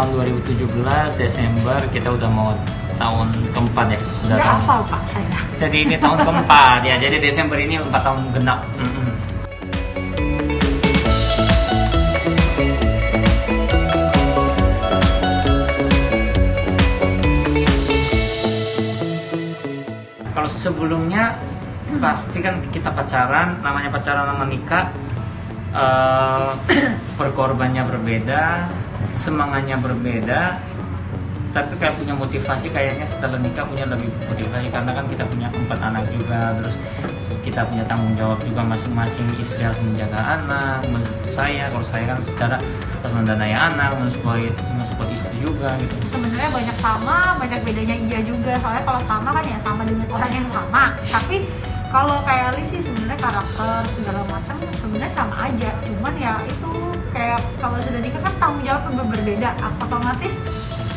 tahun 2017 Desember, kita udah mau tahun keempat ya. Udah hafal Pak saya. Jadi ini tahun keempat ya. Jadi Desember ini 4 tahun genap. Kalau sebelumnya pasti kan kita pacaran, namanya pacaran sama nikah, perkorbannya berbeda, semangatnya berbeda, tapi kayak punya motivasi kayaknya setelah nikah punya lebih motivasi karena kan kita punya 4 anak juga, terus kita punya tanggung jawab juga masing-masing, istri harus menjaga anak, mensupport saya, kalau saya kan secara harus mendanai anak, mensupport istri juga gitu. Sebenarnya banyak sama, banyak bedanya iya juga. Soalnya kalau sama kan ya sama dengan orang yang sama. Tapi kalau kayak Ali sih sebenarnya karakter segala macam sebenarnya sama aja. Cuman ya itu kayak kalau sudah nikah kan tanggung jawab berbeda. Otomatis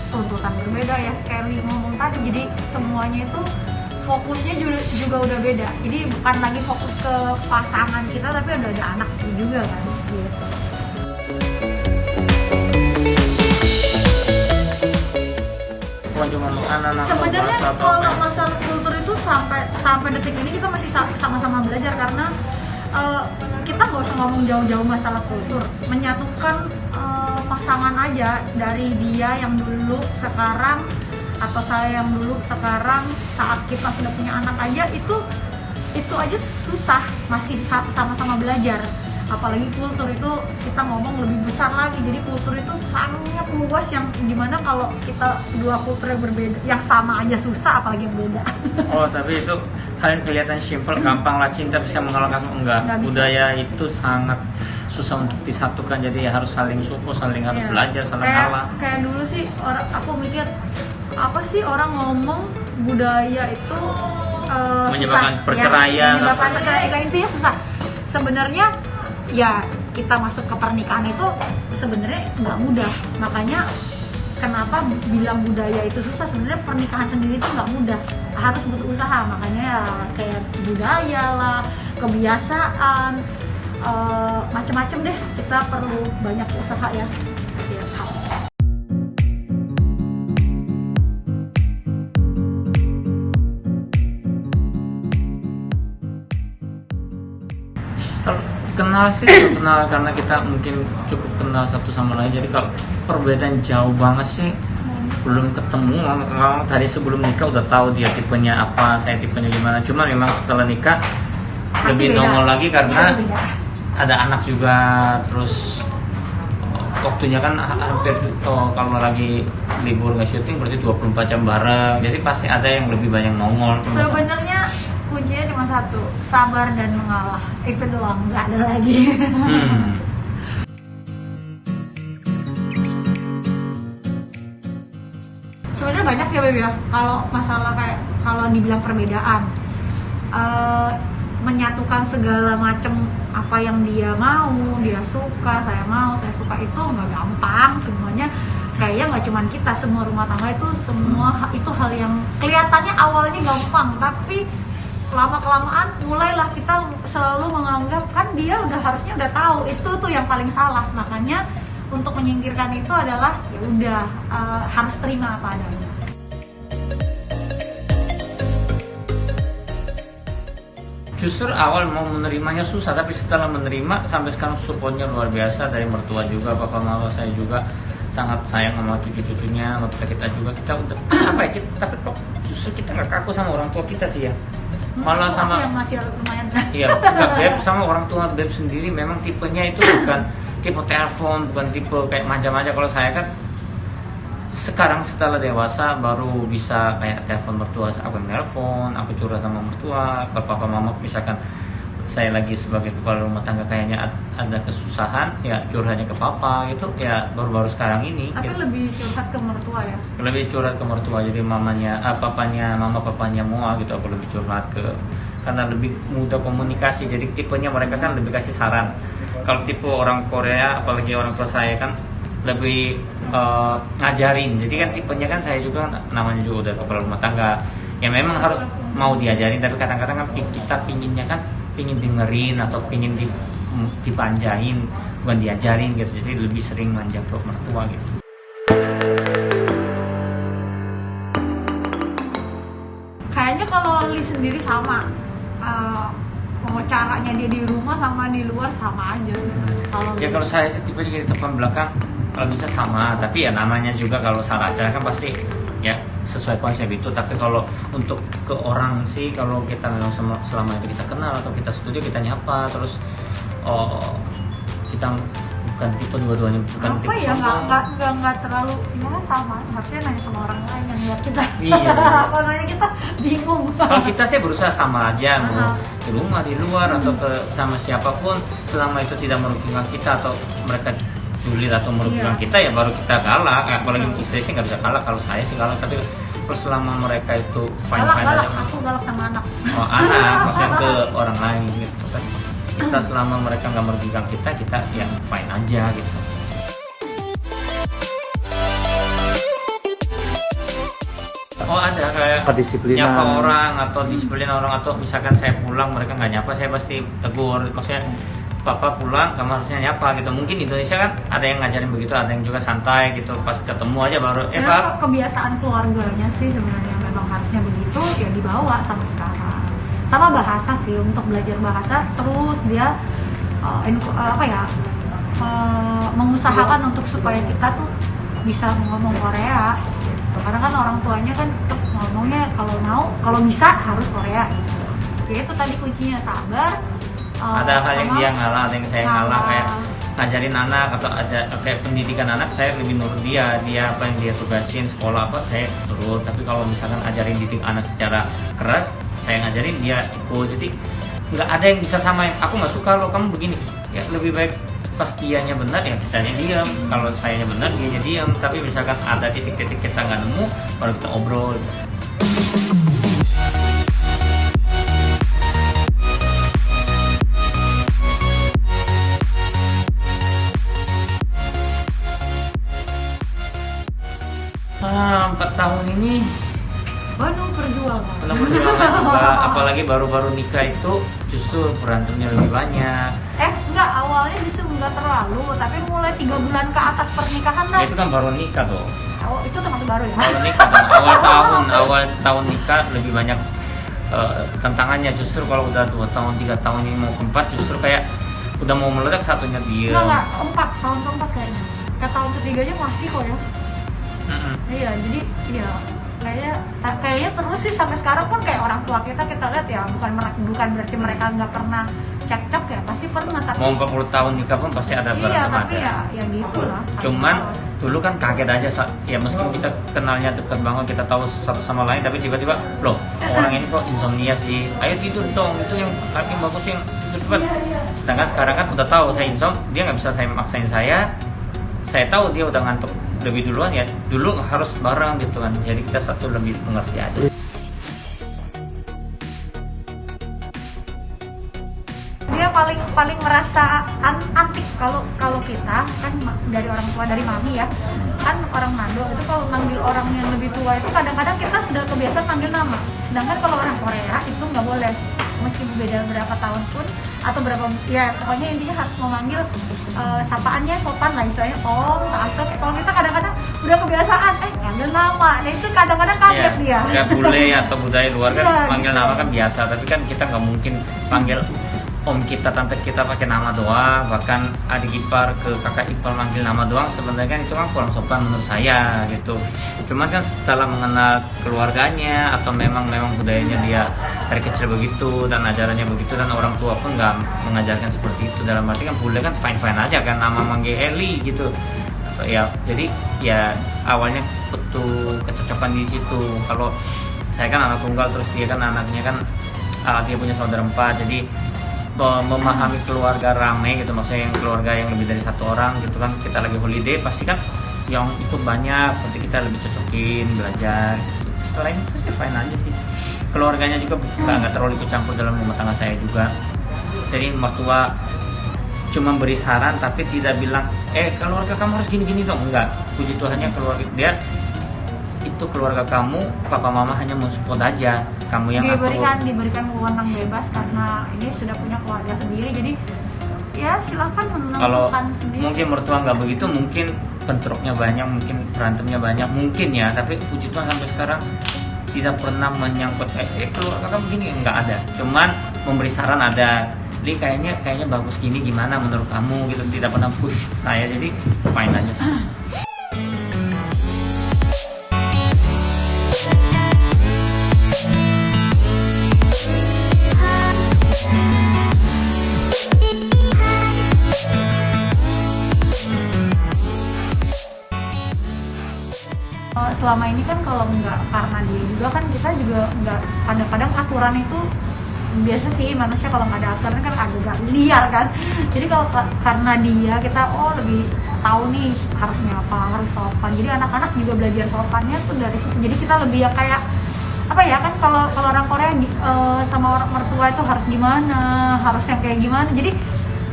tuntutan berbeda ya, sekali ngomong tadi. Jadi semuanya itu fokusnya juga udah beda. Jadi bukan lagi fokus ke pasangan kita, tapi udah ada anak juga kan gitu. Cuma anak-anak sebenarnya kalau masalah kultur itu sampai detik ini kita masih sama-sama belajar karena kita nggak usah ngomong jauh-jauh masalah kultur, menyatukan pasangan aja dari dia yang dulu sekarang atau saya yang dulu sekarang saat kita sudah punya anak aja itu aja susah, masih sama-sama belajar. Apalagi kultur itu kita ngomong lebih besar lagi, jadi kultur itu sangat luas yang dimana kalau kita dua kultur yang berbeda yang sama aja susah, apalagi yang beda. Oh, tapi itu hal yang kelihatan simple, gampang lah, cinta bisa mengalahkan semua. Enggak, budaya itu sangat susah untuk disatukan, jadi ya harus saling support, saling harus belajar, saling ngalah. Kayak dulu sih aku mikir apa sih orang ngomong budaya itu menyebabkan susah, perceraian, menyebabkan perceraian intinya susah. Sebenarnya ya kita masuk ke pernikahan itu sebenarnya nggak mudah, makanya kenapa bilang budaya itu susah. Sebenarnya pernikahan sendiri itu nggak mudah, harus butuh usaha. Makanya ya kayak budaya lah, kebiasaan, macam-macam deh, kita perlu banyak usaha ya. Kenal sih, kenal karena kita mungkin cukup kenal satu sama lain. Jadi kalau perbedaan jauh banget sih belum ketemu. Dari sebelum nikah udah tahu dia tipenya apa, saya tipenya gimana. Cuma memang setelah nikah pasti lebih beda. Nongol lagi karena ada anak juga, terus waktunya kan hampir kalau lagi libur nggak syuting berarti 24 jam bareng. Jadi pasti ada yang lebih banyak nongol. Sebenarnya kuncinya cuma satu, sabar dan mengalah. Itu doang, nggak ada lagi. Sebenarnya banyak ya Beb ya, kalau masalah kayak kalau dibilang perbedaan, menyatukan segala macam apa yang dia mau, dia suka, saya mau, saya suka, itu nggak gampang. Semuanya kayaknya nggak cuma kita, semua rumah tangga itu semua itu hal yang kelihatannya awalnya gampang, tapi lama-kelamaan mulailah kita selalu menganggap kan dia harusnya udah tahu, itu tuh yang paling salah. Makanya untuk menyingkirkan itu adalah ya udah, harus terima apa adanya. Justru awal mau menerimanya susah, tapi setelah menerima sampai sekarang supportnya luar biasa dari mertua juga, papa mama saya juga sangat sayang sama cucu-cucunya, sama kita juga. Kita udah tapi kok justru kita nggak kaku sama orang tua kita sih ya. Malah sama yang masih lumayan kan. Iya, Beb sama orang tua Beb sendiri memang tipenya itu bukan tipe telepon, bukan tipe kayak manja-manja. Kalau saya kan sekarang setelah dewasa baru bisa kayak telepon mertua, aku nelpon, aku curhat sama mertua, ke papa mama. Misalkan saya lagi sebagai kepala rumah tangga kayaknya ada kesusahan, ya curhatnya ke papa gitu, ya baru-baru sekarang ini. Tapi gitu. Lebih curhat ke mertua ya? Lebih curhat ke mertua, jadi papanya mua gitu, aku lebih curhat karena lebih mudah komunikasi. Jadi tipenya mereka kan lebih kasih saran. Kalau tipe orang Korea, apalagi orang tua saya kan lebih ngajarin. Jadi kan tipenya kan saya juga namanya juga udah kepala rumah tangga, ya memang harus mau diajarin, tapi kadang-kadang kan kita pinginnya kan pingin dengerin atau pingin dipanjain, bukan diajarin gitu. Jadi lebih sering manja ke mertua gitu. family sendiri sama. Mau caranya dia di rumah sama di luar sama aja. Kalau saya sih tipe jadi depan belakang kalau bisa sama, tapi ya namanya juga kalau salah acara kan pasti ya sesuai konsep itu. Tapi kalau untuk ke orang sih, kalau kita memang selama itu kita kenal atau kita studio, kita nyapa terus kita bukan tipe dua-duanya, bukan apa tipe ya, sombong. nggak terlalu ya sama, harusnya nanya sama orang lain yang lihat kita. Iya. Kalau nanya kita bingung. Kalau kita sih berusaha sama aja, mau Aha. di rumah, di luar atau ke sama siapapun, selama itu tidak merugikan kita atau mereka julid atau merugikan Iya. kita, ya baru kita galak. Apalagi istri sih nggak bisa galak, kalau saya sih galak, tapi kalau selama mereka itu fine Galak, fine aja. aku galak sama anak. Oh, anak maksudnya ke orang lain gitu kan, kita selama mereka nggak merugikan kita ya fine aja gitu. Oh ada kayak Kedisiplinan. nyapa orang atau disiplin orang, atau misalkan saya pulang mereka nggak nyapa, saya pasti tegur, maksudnya papa pulang kamu harusnya nyapa gitu. Mungkin di Indonesia kan ada yang ngajarin begitu, ada yang juga santai gitu, pas ketemu aja baru Ya, pak. kebiasaan keluarganya sih sebenarnya memang harusnya begitu, ya dibawa sampai sekarang. Sama bahasa sih, untuk belajar bahasa terus dia mengusahakan untuk supaya kita tuh bisa ngomong Korea gitu. Karena kan orang tuanya kan tetap ngomongnya kalau bisa harus Korea. Ya itu tadi kuncinya, sabar. Ada hal yang sama dia ngalah, ada yang saya ngalah, sama- kayak ngajarin anak atau ada kayak pendidikan anak, saya lebih nurut dia apa yang dia tugasin sekolah apa saya turut. Tapi kalau misalkan ajarin didik anak secara keras, saya ngajarin dia ikut. Jadi nggak ada yang bisa samain, aku nggak suka lo kamu begini, ya lebih baik pas dianya benar ya kitanya diam, kalau sayanya benar dianya diam. Tapi misalkan ada titik-titik kita nggak nemu, baru kita obrol. Ah, 4 tahun ini Bandung perjuangan. penuh perjuangan juga, apalagi baru-baru nikah itu justru berantemnya lebih banyak. Enggak, awalnya justru enggak terlalu, tapi mulai 3 bulan ke atas pernikahan Ya, lah. itu kan baru nikah tuh. Oh, itu termasuk baru ya? Baru nikah dong. awal tahun nikah lebih banyak tantangannya. Justru kalau udah 2 tahun 3 tahun ini mau keempat, justru kayak udah mau meledak, satunya dia. Enggak, 4 tahun keempat kayaknya. Ke tahun ketiganya masih kok ya. Iya, jadi iya kayaknya terus sih sampai sekarang pun kayak orang tua kita lihat ya, bukan berarti mereka nggak pernah cekcok ya, pasti pernah, tapi Mau 40 tahun nikah pun pasti ada iya, berantem tapi ada. ya gitu lah. Cuman dulu kan kaget aja, ya meskipun kita kenalnya dekat banget, kita tahu satu sama lain, tapi tiba-tiba loh orang ini kok insomnia sih, ayo tidur dong, itu yang kaki bagus yang tidur cepat. Sedangkan sekarang kan udah tahu saya dia nggak bisa saya maksain saya tahu dia udah ngantuk lebih duluan, ya dulu harus bareng gitu kan, jadi kita satu lebih mengerti aja. Dia paling merasa antik kalau kita kan dari orang tua, dari mami ya, kan orang Mando itu kalau manggil orang yang lebih tua itu kadang-kadang kita sudah kebiasaan manggil nama, sedangkan kalau orang Korea itu nggak boleh, meskipun beda berapa tahun pun atau berapa, ya pokoknya intinya harus memanggil sapaannya sopan lah, istilahnya om, tante. Kalau kita kadang-kadang udah kebiasaan manggil nama, nah itu kadang-kadang kaget dia. Kayak bule atau budaya luar kan Iya, manggil gitu. nama kan biasa, tapi kan kita nggak mungkin panggil om kita, tante kita pakai nama doang, bahkan adik ipar ke kakak ipar manggil nama doang, sebenarnya kan itu kan kurang sopan menurut saya gitu. Cuman kan setelah mengenal keluarganya atau memang budayanya dia dari kecil begitu dan ajarannya begitu, dan orang tua pun nggak mengajarkan seperti itu, dalam arti kan bule kan fine aja kan nama manggil Eli gitu ya. Jadi ya awalnya betul kecocokan di situ. Kalau saya kan anak tunggal, terus dia kan anaknya kan dia punya saudara 4, jadi memahami keluarga rame gitu, maksudnya yang keluarga yang lebih dari 1 orang gitu kan, kita lagi holiday pasti kan yang ikut banyak, berarti kita lebih cocokin belajar gitu. Setelah itu sih fine aja sih, keluarganya juga nggak terlalu ikut campur dalam rumah tangga saya juga. Jadi mertua cuma beri saran tapi tidak bilang keluarga kamu harus gini-gini dong, enggak. Puji Tuhannya keluarga dia itu keluarga kamu, papa mama hanya mensupport aja, kamu yang diberikan wewenang bebas karena ini sudah punya keluarga sendiri, jadi ya silahkan Kalau menentukan sendiri. mungkin mertua nggak begitu, mungkin bentroknya banyak, mungkin berantemnya banyak, mungkin ya. Tapi puji Tuhan sampai sekarang tidak pernah menyangkut kalau kakak begini, nggak ada, cuman memberi saran ada. Jadi kayaknya bagus gini, gimana menurut kamu gitu, tidak pernah push saya, jadi main aja sih. Selama ini kan kalau nggak karena dia juga kan kita juga nggak, kadang-kadang aturan itu biasa sih manusia kalau nggak ada aturan kan agak liar kan. Jadi kalau karena dia kita lebih tahu nih harusnya apa, harus sopan. Jadi anak-anak juga belajar sopannya tuh dari situ. Jadi kita lebih ya kayak apa ya kan, kalau orang Korea sama orang mertua itu harus gimana, harus yang kayak gimana. Jadi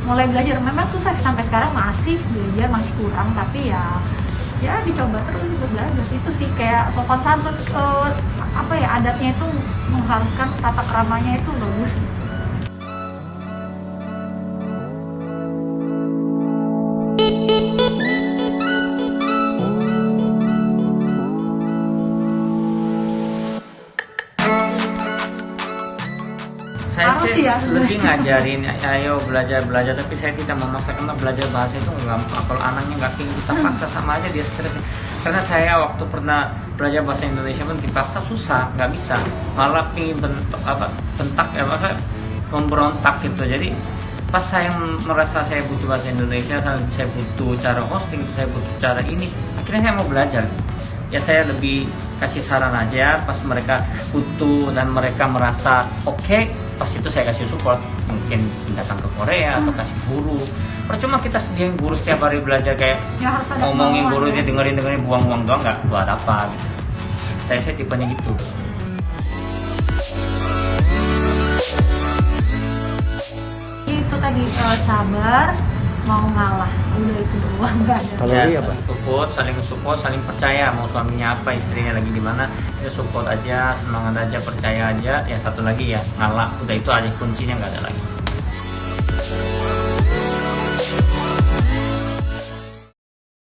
mulai belajar, memang susah sampai sekarang masih belajar, masih kurang, tapi ya dicoba terus untuk belajar. Itu sih kayak sopan santun, apa ya, adatnya itu mengharuskan tata keramanya itu bagus gitu. Saya Harus sih ya, lebih ngajarin, ayo belajar, tapi saya tidak memaksa, karena belajar bahasa itu nggak gampang. Kalau anaknya nggak ingin kita paksa, sama aja dia stres. Karena saya waktu pernah belajar bahasa Indonesia pun dipaksa susah, nggak bisa, malah pingin memberontak gitu. Jadi pas saya merasa saya butuh bahasa Indonesia, saya butuh cara hosting, saya butuh cara ini, akhirnya saya mau belajar. Ya saya lebih kasih saran aja pas mereka butuh dan mereka merasa oke, pas itu saya kasih support, mungkin datang ke Korea atau kasih guru. Percuma kita sediain guru setiap hari belajar kayak Ya, harus ada ngomongin kemauan, guru ya. dia dengerin buang-buang doang, nggak buat apa gitu. Saya tipenya gitu. Itu tadi sabar, mau ngalah, udah itu doang, nggak ada. Kalau Ya, Wi apa? saling support, saling percaya. Mau suaminya apa, istrinya lagi di mana, ya support aja, semangat aja, percaya aja. Ya satu lagi ya, ngalah. Udah itu aja kuncinya, nggak ada lagi.